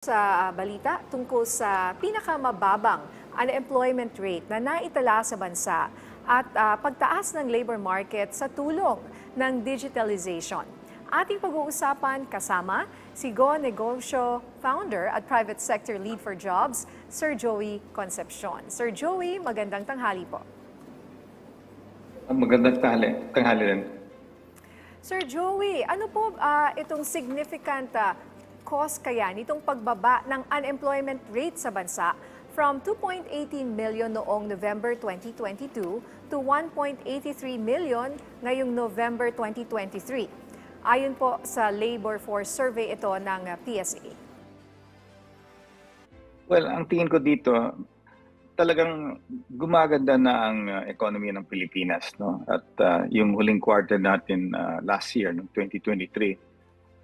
Sa balita tungkol sa pinakamababang unemployment rate na naitala sa bansa at pagtaas ng labor market sa tulong ng digitalization. Ating pag-uusapan kasama si Negosyo founder at private sector lead for jobs, Sir Joey Concepcion. Sir Joey, magandang tanghali po. Magandang tanghali rin. Sir Joey, ano po itong significant cause kaya nitong pagbaba ng unemployment rate sa bansa from 2.18 million noong November 2022 to 1.83 million ngayong November 2023? Ayon po sa labor force survey ito ng PSA. Well, ang tingin ko dito, talagang gumaganda na ang economy ng Pilipinas, no? At yung huling quarter natin last year, no, 2023,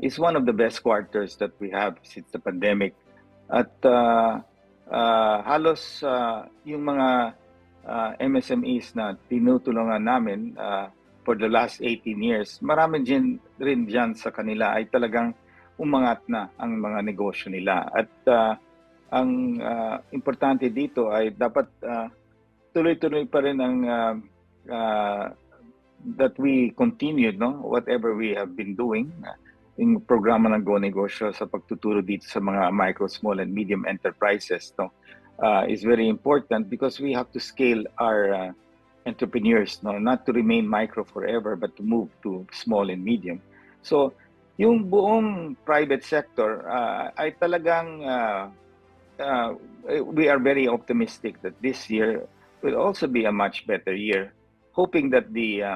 is one of the best quarters that we have since the pandemic. At halos yung mga MSMEs na tinutulungan namin for the last 18 years, marami rin dyan sa kanila ay talagang umangat na ang mga negosyo nila. At ang importante dito ay dapat tuloy-tuloy pa rin ang that we continued, no, whatever we have been doing. Yung programa ng Negosyo sa pagtuturo dito sa mga micro, small, and medium enterprises, no, is very important because we have to scale our entrepreneurs, no, not to remain micro forever, but to move to small and medium. So, yung buong private sector ay talagang we are very optimistic that this year will also be a much better year, hoping that the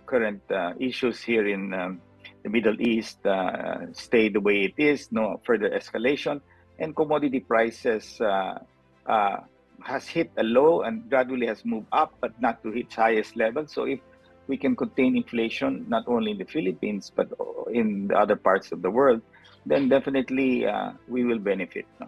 current issues here in the Middle East stay the way it is, no further escalation, and commodity prices has hit a low and gradually has moved up, but not to its highest level. So if we can contain inflation not only in the Philippines but in the other parts of the world, then definitely we will benefit. No?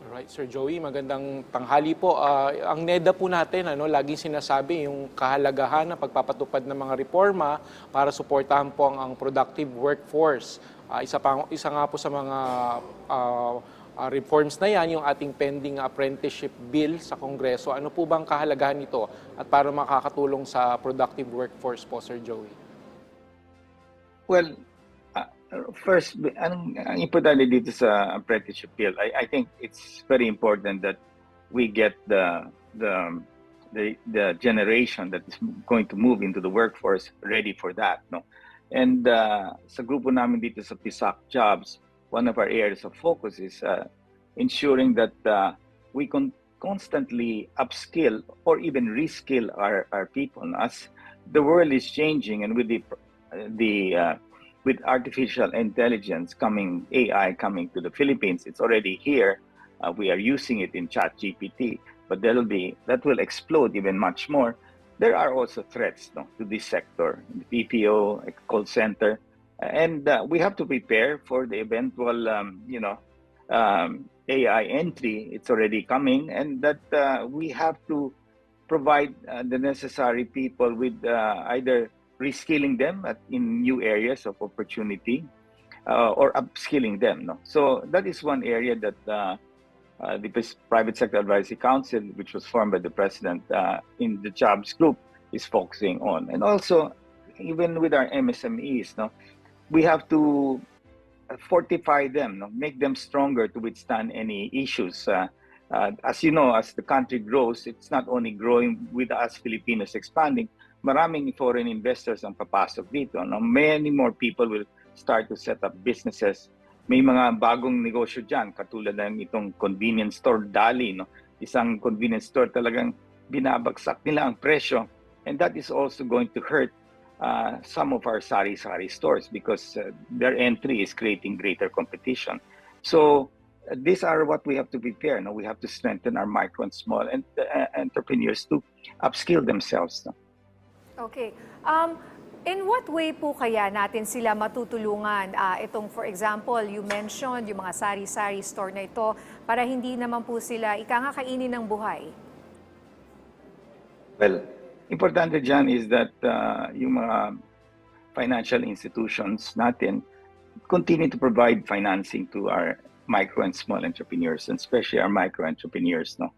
Alright, Sir Joey, magandang tanghali po. Ang NEDA po natin, laging sinasabi yung kahalagahan ng pagpapatupad ng mga reforma para suportahan po ang productive workforce. Isa nga po sa mga reforms na yan, yung ating pending apprenticeship bill sa Kongreso. Ano po bang kahalagahan nito at para makakatulong sa productive workforce po, Sir Joey? Well, first, ang importante dito sa apprenticeship bill, I think it's very important that we get the generation that is going to move into the workforce ready for that, no. And sa grupo namin dito sa PISAC Jobs, one of our areas of focus is ensuring that we constantly upskill or even reskill our people. As the world is changing, and with with artificial intelligence coming, AI coming to the Philippines, it's already here. We are using it in ChatGPT, but that will explode even much more. There are also threats, no, to this sector, the PPO, call center, and we have to prepare for the eventual, AI entry. It's already coming, and that we have to provide the necessary people with either reskilling them in new areas of opportunity or upskilling them. No? So that is one area that the Private Sector Advisory Council, which was formed by the President in the Jobs Group, is focusing on. And also, even with our MSMEs, no, we have to fortify them, no, make them stronger to withstand any issues. As you know, as the country grows, it's not only growing with us Filipinos expanding, maraming foreign investors ang papasok dito. No? Many more people will start to set up businesses. May mga bagong negosyo dyan, katulad ng itong convenience store, Dali. No? Isang convenience store talagang binabagsak nila ang presyo. And that is also going to hurt some of our sari-sari stores because their entry is creating greater competition. So these are what we have to prepare. No? We have to strengthen our micro and small entrepreneurs to upskill themselves. No? Okay. In what way po kaya natin sila matutulungan? Itong, for example, you mentioned yung mga sari-sari store na ito para hindi naman po sila ikangakainin ng buhay. Well, importante dyan is that yung mga financial institutions natin continue to provide financing to our micro and small entrepreneurs, and especially our micro entrepreneurs, no?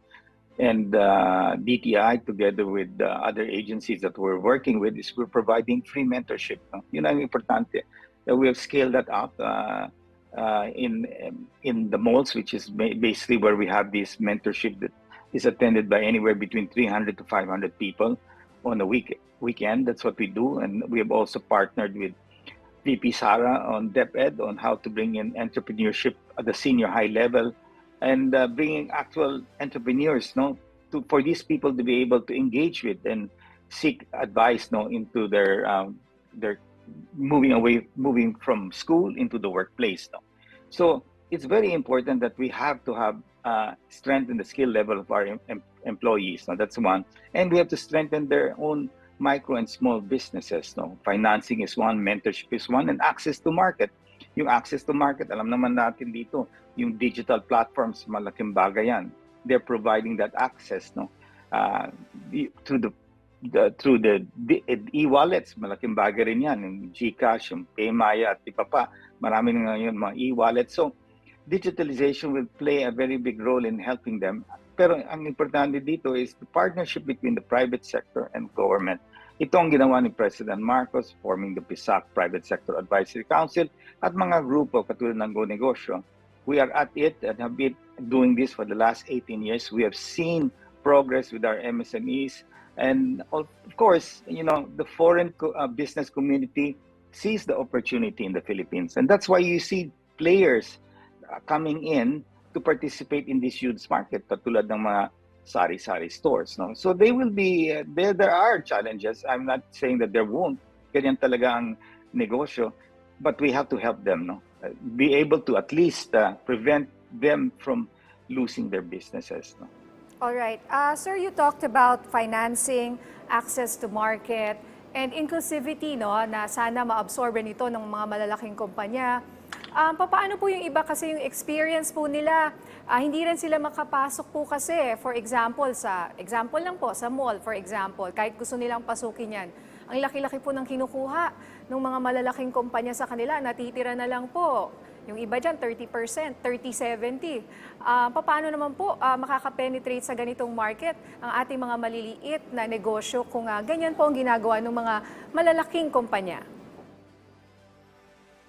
And DTI, together with other agencies that we're working with, is we're providing free mentorship. No? Yun ang importante. We have scaled that up in the malls, which is basically where we have this mentorship that is attended by anywhere between 300 to 500 people on a weekend. That's what we do. And we have also partnered with VP Sara on DepEd on how to bring in entrepreneurship at the senior high level, and bringing actual entrepreneurs, for these people to be able to engage with and seek advice, into their moving from school into the workplace. So it's very important that we have to have strengthen the skill level of our employees. That's one, and we have to strengthen their own micro and small businesses. Financing is one, mentorship is one, and access to market. Yung access to market, alam naman natin dito, yung digital platforms, malaking bagay yan. They're providing that access, through the e-wallets, malaking bagay rin yan. Yung GCash, yung PayMaya, at iba pa, marami na ngayon mga e-wallets. So, digitalization will play a very big role in helping them. Pero ang importante dito is the partnership between the private sector and government. Ito ang ginawa ni President Marcos, forming the PISAC Private Sector Advisory Council at mga grupo katulad ng Negosyo. We are at it and have been doing this for the last 18 years. We have seen progress with our MSMEs. And of course, the foreign business community sees the opportunity in the Philippines. And that's why you see players coming in to participate in this huge market, katulad ng mga sari-sari stores. So they will be, there are challenges. I'm not saying that there won't. Ganyan talaga ang negosyo. But we have to help them, be able to at least prevent them from losing their businesses. All right. Sir, you talked about financing, access to market, and inclusivity, na sana ma-absorb nito ng mga malalaking kumpanya. Paano po yung iba, kasi yung experience po nila, hindi rin sila makapasok po kasi, for example, sa mall, for example, kahit gusto nilang pasukin yan, ang laki-laki po ng kinukuha ng mga malalaking kumpanya sa kanila, natitira na lang po. Yung iba dyan, 30%, 30-70. Paano naman po makaka-penetrate sa ganitong market ang ating mga maliliit na negosyo kung ganyan po ang ginagawa ng mga malalaking kumpanya?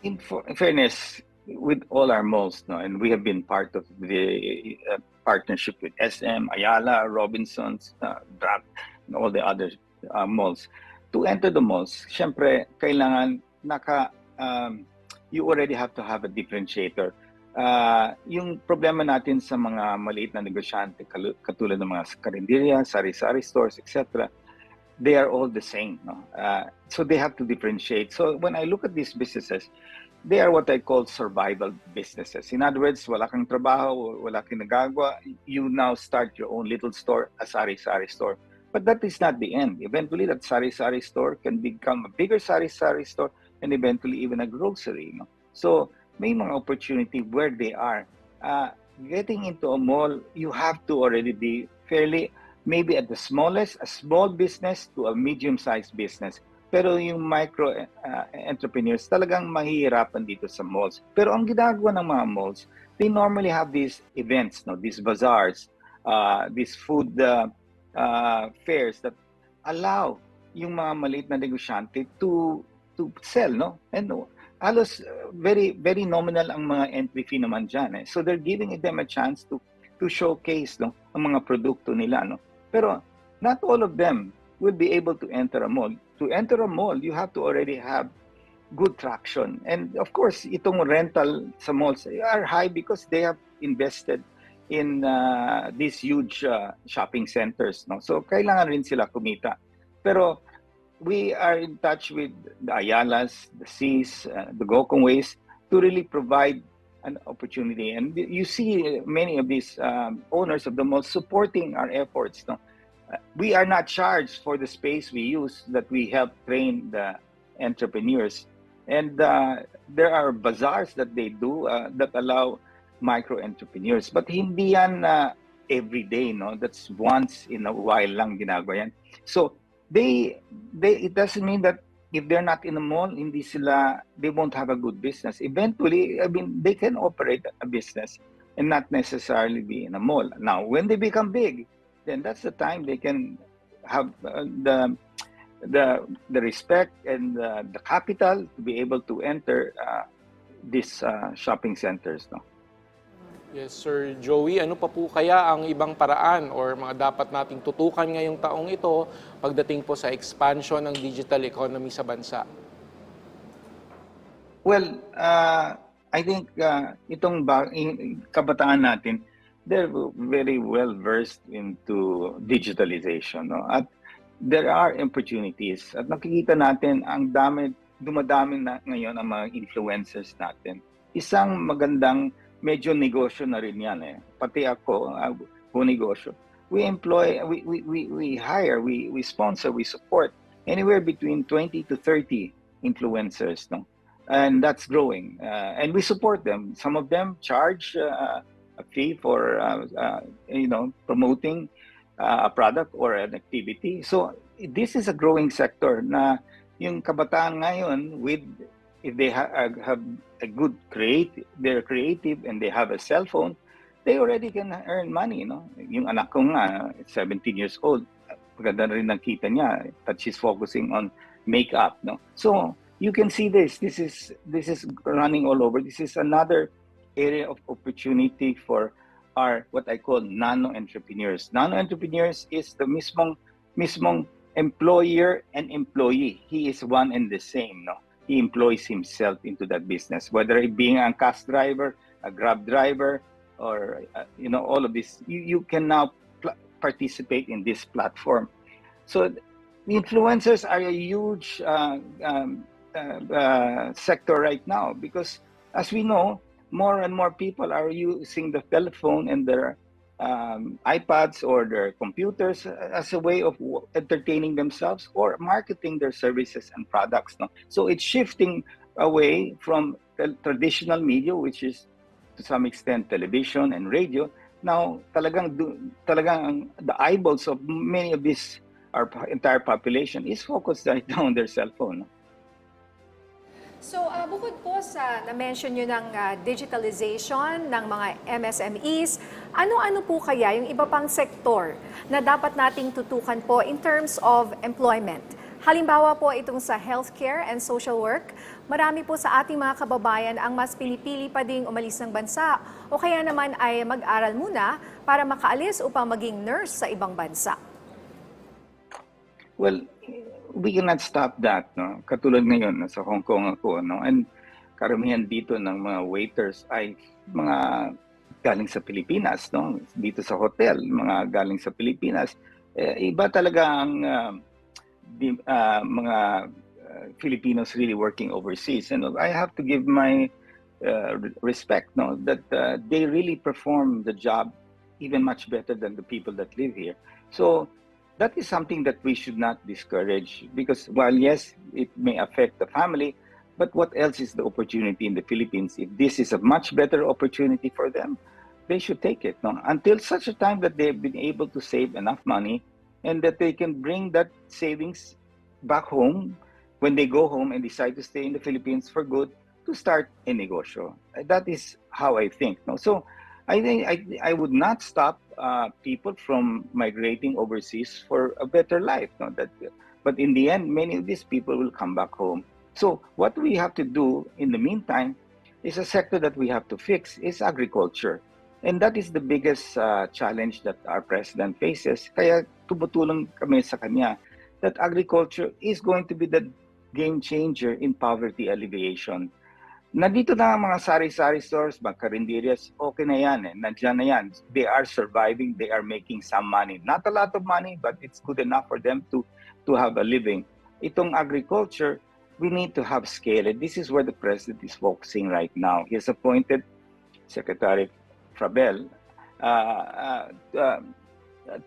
In fairness, with all our malls, and we have been part of the partnership with SM, Ayala, Robinsons, Drag, and all the other malls. To enter the malls, syempre, kailangan you already have to have a differentiator. Yung problema natin sa mga maliit na negosyante, katulad ng mga karinderya, sari-sari stores, etc., they are all the same. So they have to differentiate. So when I look at these businesses, they are what I call survival businesses. In other words, wala kang trabaho, wala kang nagagawa, you now start your own little store, a sari-sari store. But that is not the end. Eventually, that sari-sari store can become a bigger sari-sari store and eventually even a grocery. So may mga opportunity where they are. Getting into a mall, you have to already be fairly, maybe at the smallest, a small business to a medium-sized business. Pero yung micro entrepreneurs talagang mahihirapan dito sa malls. Pero ang ginagawa ng mga malls, they normally have these events, these bazaars, these food fairs that allow yung mga maliit na negosyante to sell, and halos very very nominal ang mga entry fee naman dyan. So they're giving them a chance to showcase ang mga produkto nila. Pero not all of them will be able to enter a mall. To enter a mall, you have to already have good traction. And of course, itong rental sa malls are high because they have invested in these huge shopping centers. So kailangan rin sila kumita. Pero we are in touch with the Ayalas, the Cs, the Gokong Ways to really provide an opportunity. And you see many of these owners of the malls supporting our efforts. We are not charged for the space we use, that we help train the entrepreneurs. And there are bazaars that they do that allow micro entrepreneurs. But hindi yan every day, that's once in a while lang ginagawa yan. So it doesn't mean that if they're not in a mall, they won't have a good business. Eventually, I mean, they can operate a business and not necessarily be in a mall. Now, when they become big, then that's the time they can have the respect and the capital to be able to enter these shopping centers. No? Yes, Sir Joey, ano pa po kaya ang ibang paraan or mga dapat nating tutukan ngayong taong ito pagdating po sa expansion ng digital economy sa bansa? Well, I think itong kabataan natin, they're very well versed into digitalization. No? At there are opportunities. At nakikita natin ang dumadami na ngayon ang mga influencers natin. Isang magandang medyo negosyo na rin yan eh. Pati ako, negosyo. We employ, we hire, we sponsor, we support anywhere between 20 to 30 influencers, no? And that's growing. And we support them. Some of them charge a fee for, promoting a product or an activity. So this is a growing sector na yung kabataan ngayon if they have a good they're creative and they have a cell phone, they already can earn money, no? Yung anak ko nga, 17 years old, maganda rin nakita niya that she's focusing on makeup, no? So you can see this is running all over. This is another area of opportunity for our what I call nano entrepreneurs. Nano entrepreneurs is the mismong employer and employee. He is one and the same, no? He employs himself into that business, whether it being a cash driver, a Grab driver, or all of this. You can now participate in this platform. So the influencers are a huge sector right now because, as we know, more and more people are using the telephone and their iPads or their computers as a way of entertaining themselves or marketing their services and products. No? So it's shifting away from the traditional media, which is to some extent television and radio. Now, talagang the eyeballs of many of this, our entire population, is focused right now on their cell phone. No? So, bukod po sa na-mention nyo ng digitalization ng mga MSMEs, ano-ano po kaya yung iba pang sektor na dapat nating tutukan po in terms of employment? Halimbawa po itong sa healthcare and social work, marami po sa ating mga kababayan ang mas pinipili pa ding umalis ng bansa o kaya naman ay mag-aral muna para makaalis upang maging nurse sa ibang bansa. Well, we cannot stop that, no? Katulad ngayon, nasa Hong Kong ako, no? And karamihan dito ng mga waiters ay mga galing sa Pilipinas, no? Dito sa hotel, mga galing sa Pilipinas. Iba talaga ang mga Filipinos really working overseas. And I have to give my respect, no? That they really perform the job even much better than the people that live here. So that is something that we should not discourage because while yes, it may affect the family, but what else is the opportunity in the Philippines? If this is a much better opportunity for them, they should take it. No? Until such a time that they've been able to save enough money and that they can bring that savings back home when they go home and decide to stay in the Philippines for good to start a negosyo. That is how I think. No? So I think I would not stop people from migrating overseas for a better life. No? But in the end, many of these people will come back home. So what we have to do in the meantime is a sector that we have to fix is agriculture. And that is the biggest challenge that our president faces. Kaya tumutulong kami sa kanya that agriculture is going to be the game changer in poverty alleviation. Nandito na ang mga sari-sari stores, mga karinderias, okay na yan. Nandiyan na yan. They are surviving, they are making some money. Not a lot of money, but it's good enough for them to have a living. Itong agriculture, we need to have scale. And this is where the president is focusing right now. He has appointed Secretary Frabel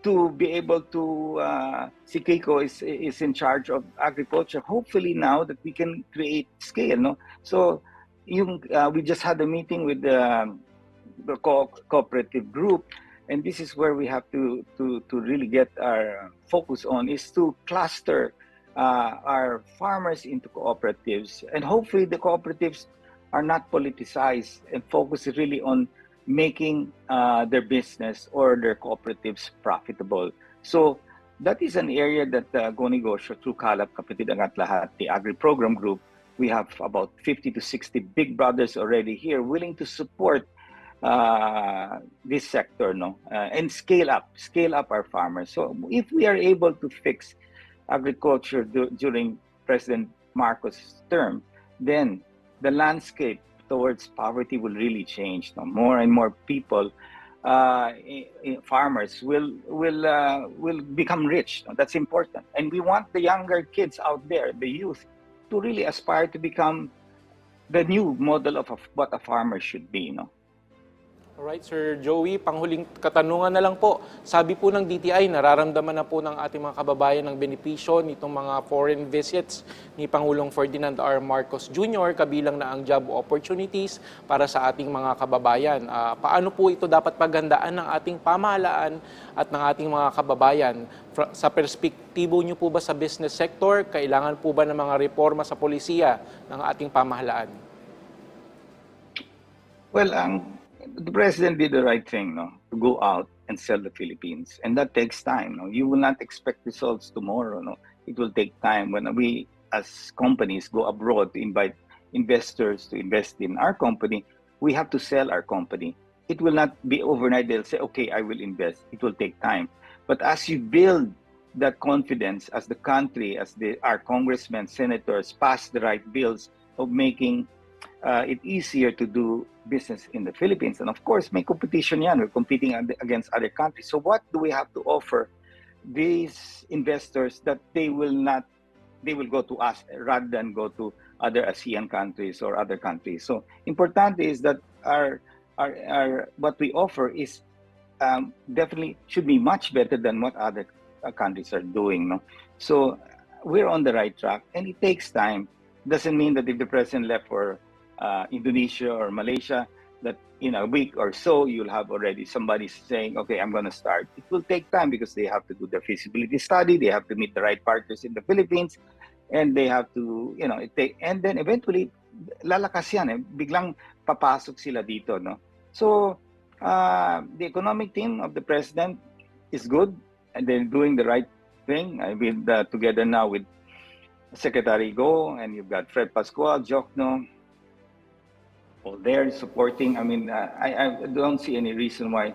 to be able to, si Kiko is in charge of agriculture. Hopefully now that we can create scale. No? So, we just had a meeting with the cooperative group, and this is where we have to really get our focus on is to cluster our farmers into cooperatives, and hopefully the cooperatives are not politicized and focus really on making their business or their cooperatives profitable. So that is an area that Go Negosyo through Kalap Kapatid Angat Lahat, the Agri Program Group, we have about 50 to 60 big brothers already here willing to support this sector, no, and scale up our farmers. So if we are able to fix agriculture during President Marcos' term, then the landscape towards poverty will really change. No? More and more people, farmers, will become rich. No? That's important, and we want the younger kids out there, the youth, to really aspire to become the new model of what a farmer should be. No? Alright, Sir Joey, panghuling katanungan na lang po. Sabi po ng DTI, nararamdaman na po ng ating mga kababayan ng benepisyo nitong mga foreign visits ni Pangulong Ferdinand R. Marcos Jr. kabilang na ang job opportunities para sa ating mga kababayan. Paano po ito dapat paghandaan ng ating pamahalaan at ng ating mga kababayan? Sa perspektibo niyo po ba sa business sector, kailangan po ba ng mga reforma sa polisiya ng ating pamahalaan? Well, the president did the right thing, no, to go out and sell the Philippines, and that takes time. No, you will not expect results tomorrow. No, it will take time. When we, as companies, go abroad to invite investors to invest in our company, we have to sell our company. It will not be overnight. They'll say, "Okay, I will invest." It will take time. But as you build that confidence, as the country, as our congressmen, senators pass the right bills of making it easier to do business in the Philippines. And of course, may competition yan. We're competing against other countries. So what do we have to offer these investors that they will go to us rather than go to other ASEAN countries or other countries? So important is that our what we offer is definitely should be much better than what other countries are doing. No? So we're on the right track, and it takes time. Doesn't mean that if the president left for Indonesia or Malaysia, that in a week or so you'll have already somebody saying, "Okay, I'm going to start." It will take time because they have to do their feasibility study, they have to meet the right partners in the Philippines, and they have to, and then eventually lalakas yan, biglang papasok sila dito, no. So the economic team of the president is good, and they're doing the right thing. I mean, together now with Secretary Go, and you've got Fred Pascual, Jokno, all there supporting. I mean, I don't see any reason why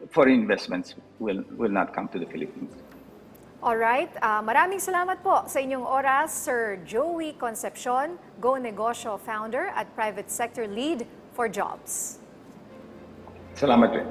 foreign investments will not come to the Philippines. Alright, maraming salamat po sa inyong oras, Sir Joey Concepcion, Go Negosyo founder at private sector lead for jobs. Salamat rin.